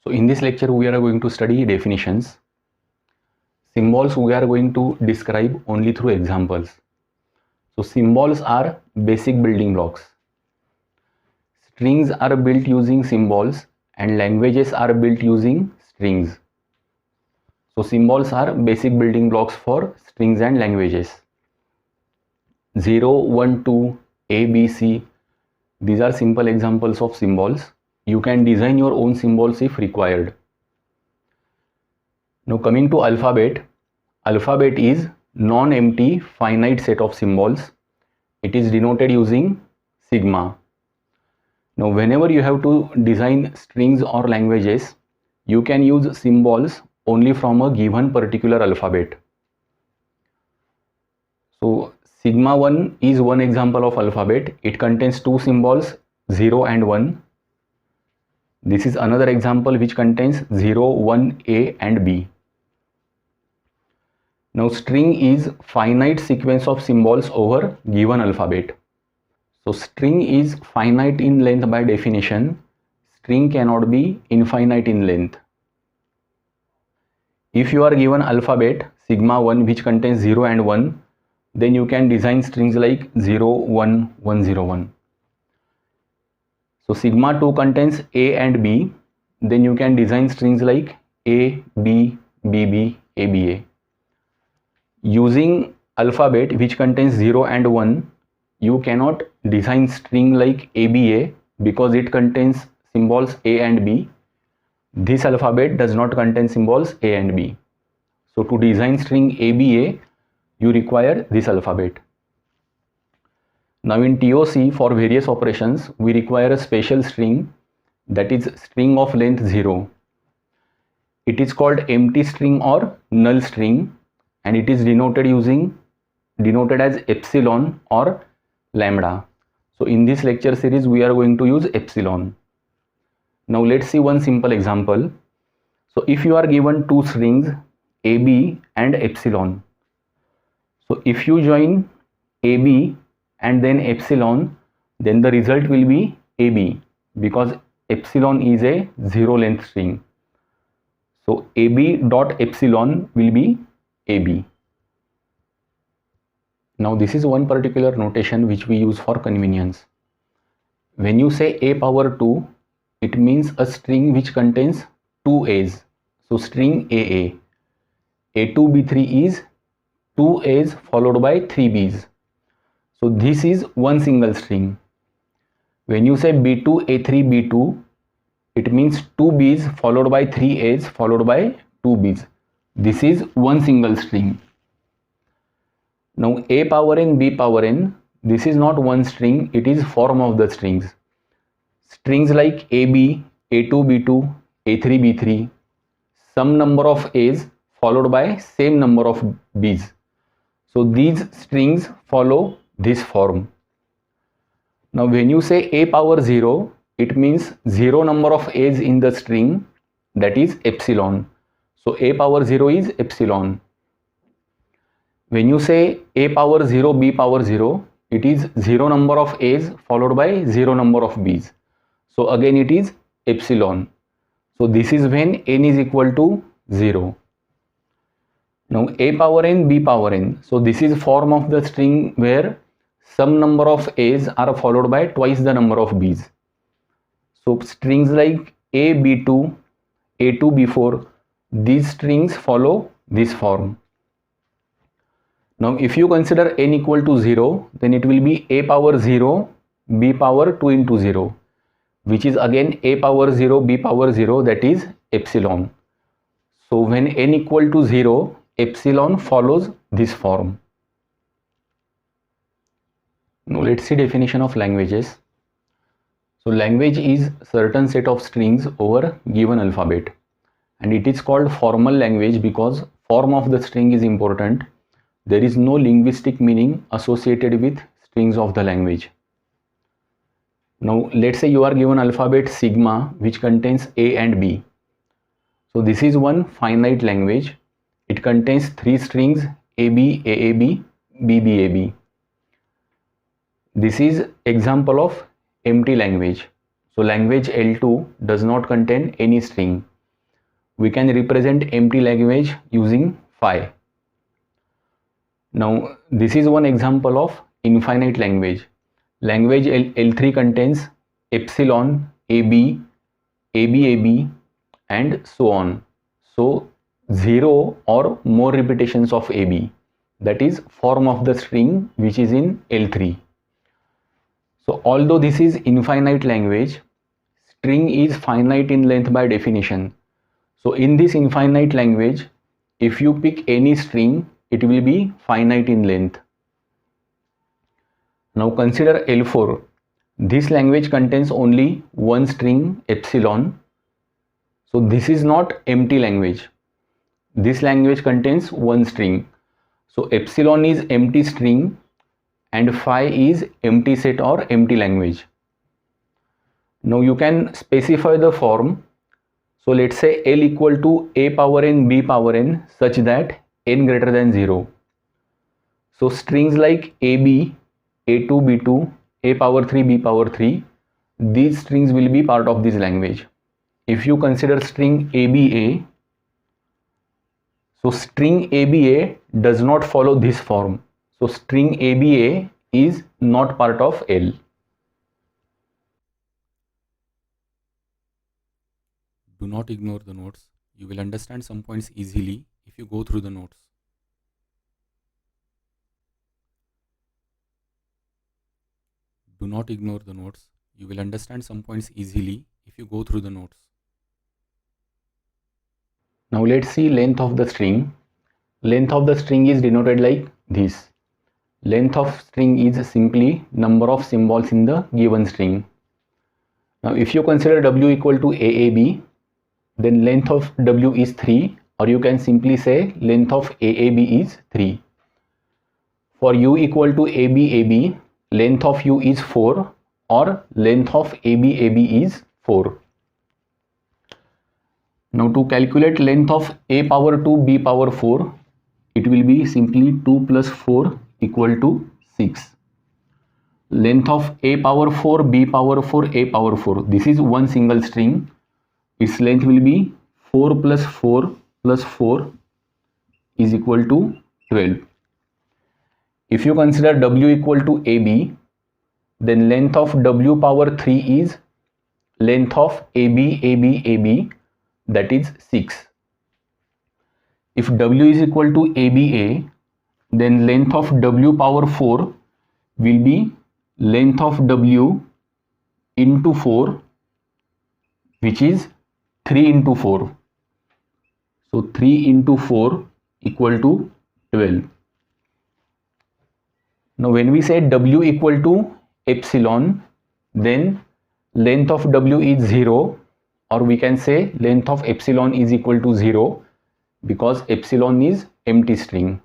So in this lecture we are going to study definitions. Symbols we are going to describe only through examples. So symbols are basic building blocks. Strings are built using symbols and languages are built using strings. So symbols are basic building blocks for strings and languages. 0, 1, 2, A, B, C. These are simple examples of symbols. You can design your own symbols if required. Now coming to alphabet. Alphabet is non-empty finite set of symbols. It is denoted using sigma. Now whenever you have to design strings or languages, you can use symbols only from a given particular alphabet. So sigma 1 is one example of alphabet. It contains two symbols, 0 and 1. This is another example which contains 0, 1, A and B. Now string is finite sequence of symbols over given alphabet. So string is finite in length by definition. String cannot be infinite in length. If you are given alphabet sigma 1 which contains 0 and 1, then you can design strings like 0, 1, 1, 0, 1. So sigma 2 contains A and B, then you can design strings like A, B, BB, ABA. Using alphabet which contains 0 and 1, you cannot design string like ABA because it contains symbols A and B. This alphabet does not contain symbols A and B. So to design string ABA, you require this alphabet. Now in TOC for various operations, we require a special string, that is string of length 0. It is called empty string or null string, and it is denoted as epsilon or lambda. So in this lecture series we are going to use epsilon. Now let's see one simple example. So if you are given two strings AB and epsilon, so if you join AB and then epsilon, then the result will be AB because epsilon is a zero length string. So AB dot epsilon will be AB. Now this is one particular notation which we use for convenience. When you say A power 2, it means a string which contains two A's. So string AA. A2B3 is 2 A's followed by 3 B's. So this is one single string. When you say B2 A3 B2, it means 2 B's followed by 3 A's followed by 2 B's. This is one single string. Now A power n B power n, this is not one string, it is form of the strings. Strings like AB, A2 B2, A3 B3, some number of A's followed by same number of B's. So these strings follow this form. Now when you say A power 0, it means 0 number of A's in the string, that is epsilon. So A power 0 is epsilon. When you say A power 0 B power 0, it is 0 number of A's followed by 0 number of B's. So again it is epsilon. So this is when n is equal to 0. Now A power n B power n. So this is form of the string where some number of A's are followed by twice the number of B's. So strings like A B2, A2 B4, these strings follow this form. Now if you consider n equal to 0, then it will be A power 0 B power 2 into 0, which is again A power 0 B power 0, that is epsilon. So when n equal to 0, epsilon follows this form. Now let's see definition of languages. So language is certain set of strings over given alphabet, and it is called formal language because form of the string is important. There is no linguistic meaning associated with strings of the language. Now let's say you are given alphabet sigma which contains A and B. So this is one finite language. It contains three strings AB, AAB, BBAB. This is example of empty language. So language L2 does not contain any string. we can represent empty language using phi. Now this is one example of infinite language. Language L3 contains epsilon, AB, AB, and so on. So 0 or more repetitions of AB, that is form of the string which is in L3. So although this is infinite language, string is finite in length by definition. So in this infinite language, if you pick any string, it will be finite in length. Now consider L4. This language contains only one string epsilon. So this is not empty language. This language contains one string. So epsilon is empty string and phi is empty set or empty language. Now you can specify the form. So let's say L equal to a power n b power n such that n greater than 0. So strings like AB, A2, B2, A power 3, B power 3, these strings will be part of this language. If you consider string ABA, so string ABA does not follow this form. So string ABA is not part of L. Do not ignore the notes. You will understand some points easily if you go through the notes. Do not ignore the notes. You will understand some points easily if you go through the notes. Now let's see length of the string. Length of the string is denoted like this. Length of string is simply number of symbols in the given string. Now if you consider W equal to AAB, then length of W is 3, or you can simply say length of AAB is 3. For U equal to ABAB, length of U is 4, or length of ABAB is 4. Now to calculate length of A power 2 B power 4, it will be simply 2 plus 4 equal to 6. Length of A power 4 B power 4 A power 4, this is one single string. Its length will be 4 plus 4 plus 4 is equal to 12. If you consider W equal to AB, then length of W power 3 is length of AB, that is 6. If W is equal to ABA, then length of W power 4 will be length of W into 4, which is 3 into 4. So 3 into 4 equal to 12. Now when we say W equal to epsilon, then length of W is 0, or we can say length of epsilon is equal to 0 because epsilon is empty string.